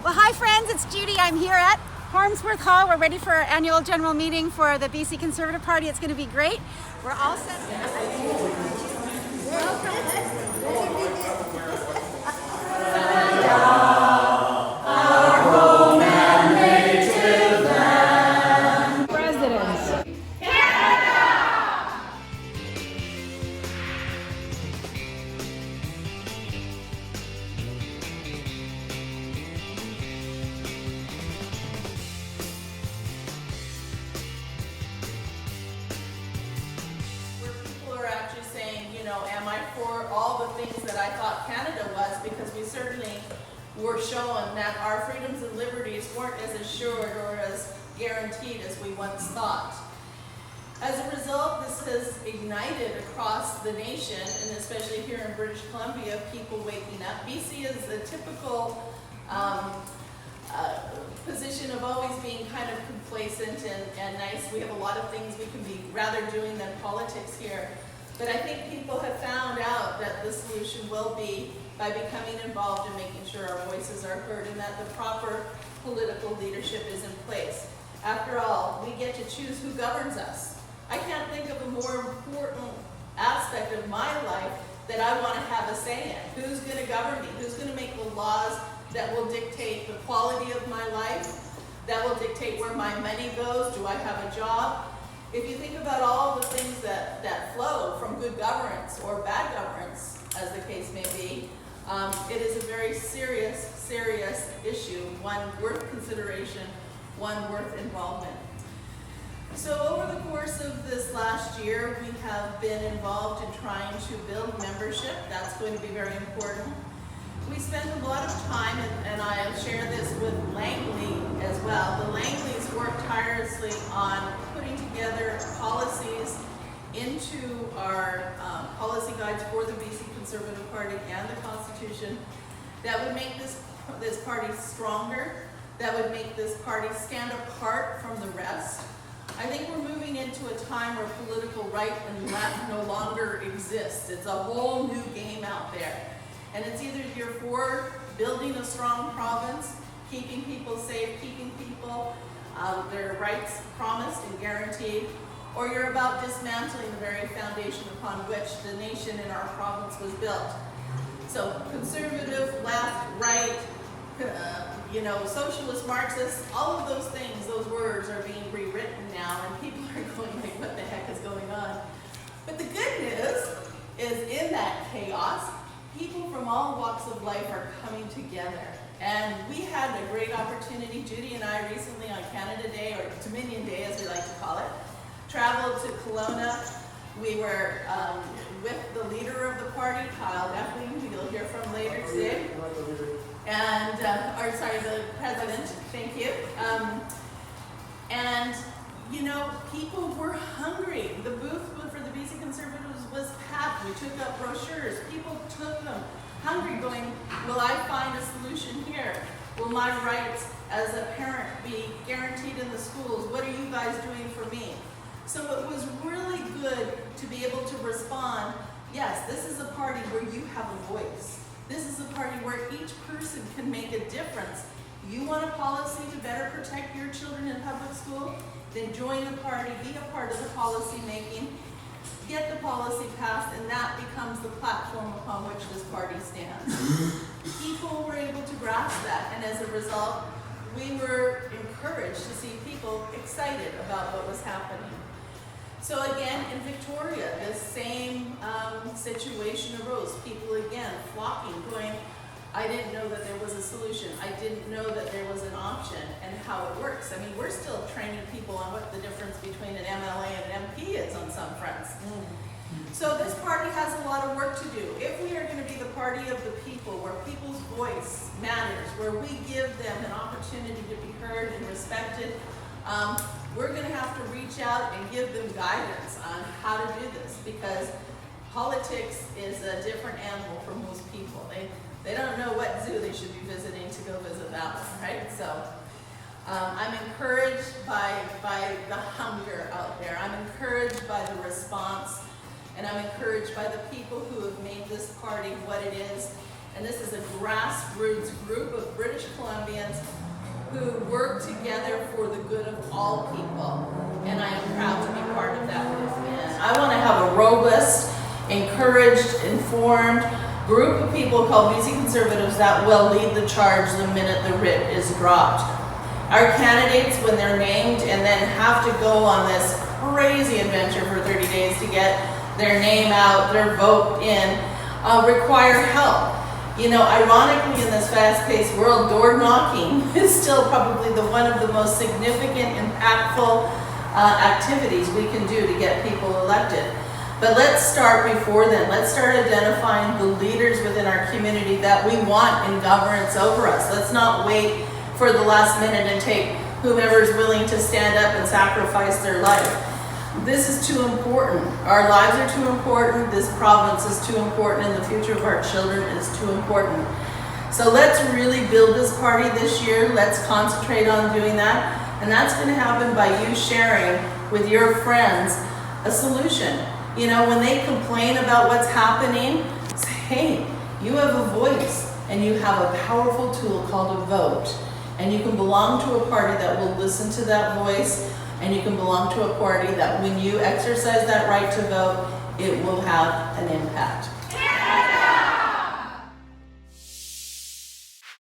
Well, hi friends, it's Judy. I'm here at Harmsworth Hall. We're ready for our annual general meeting for the BC Conservative Party. It's going to be great. We're all set. Am I for all the things that I thought Canada was, because we certainly were shown that our freedoms and liberties weren't as assured or as guaranteed as we once thought. As a result, this has ignited across the nation, and especially here in British Columbia, people waking up. BC is a typical position of always being kind of complacent and nice. We have a lot of things we can be rather doing than politics here. But I think people have found out that the solution will be by becoming involved and making sure our voices are heard and that the proper political leadership is in place. After all, we get to choose who governs us. I can't think of a more important aspect of my life that I want to have a say in. Who's going to govern me? Who's going to make the laws that will dictate the quality of my life, that will dictate where my money goes? Do I have a job? If you think about all the things that flow from good governance or bad governance, as the case may be, it is a very serious issue, one worth consideration, one worth involvement. So over the course of this last year, we have been involved in trying to build membership. That's going to be very important. We spent a lot of time, and I'll share this with Langley as well. The Langleys worked tirelessly on putting together policies into our policy guides for the BC Conservative Party and the Constitution that would make this party stronger, that would make this party stand apart from the rest. I think we're moving into a time where political right and left no longer exists. It's a whole new game out there. And it's either you're for building a strong province, keeping people safe, keeping people their rights promised and guaranteed, or you're about dismantling the very foundation upon which the nation in our province was built. So conservative, left, right, socialist, Marxist, all of those things, those words are being rewritten now, and people are going like, what the heck is going on? But the good news is in that chaos, people from all walks of life are coming together. And we had a great opportunity, Judy and I recently on Canada Day, or Dominion Day as we like to call it, traveled to Kelowna. We were with the leader of the party, Kyle Langley, who you'll hear from later today. And, the president, thank you. People were hungry. The booth for the BC Conservatives was packed. We took up brochures. People took them, hungry, going, will I find a solution here? Will my rights as a parent be guaranteed in the schools? What are you guys doing for me? So it was really good to be able to respond, yes, this is a party where you have a voice. This is a party where each person can make a difference. You want a policy to better protect your children in public school? Then join the party, be a part of the policy making, get the policy passed, and that becomes the platform upon which this party stands. People were able to grasp that, and as a result, we were encouraged to see people excited about what was happening. So again, in Victoria, the same situation arose. People again flocking, going, I didn't know that there was a solution. I didn't know that there was an option and how it works. I mean, we're still training people on what the difference between an MLA and an MP is on some fronts. So this party has a lot of work to do. If we are going to be the party of the people, where people's voice matters, where we give them an opportunity to be heard and respected, we're going to have to reach out and give them guidance on how to do this, because politics is a different animal for most people. They don't know what zoo they should be visiting to go visit that one, right? So I'm encouraged by the hunger out there. I'm encouraged by the response, and I'm encouraged by the people who have made this party what it is, And this is a grassroots group of British Columbians who work together for the good of all people. And I am proud to be part of that movement. I want to have a robust, encouraged, informed group of people called BC Conservatives that will lead the charge the minute the writ is dropped. Our candidates, when they're named and then have to go on this crazy adventure for 30 days to get their name out, their vote in, require help. You know, ironically, in this fast-paced world, door knocking is still probably one of the most significant, impactful activities we can do to get people elected. But let's start before then. Let's start identifying the leaders within our community that we want in governance over us. Let's not wait for the last minute and take whomever is willing to stand up and sacrifice their life. This is too important. Our lives are too important. This province is too important, and the future of our children is too important. So let's really build this party this year. Let's concentrate on doing that. And that's going to happen by you sharing with your friends a solution. You know, when they complain about what's happening, say, hey, you have a voice and you have a powerful tool called a vote. And you can belong to a party that will listen to that voice, and you can belong to a party that when you exercise that right to vote, it will have an impact.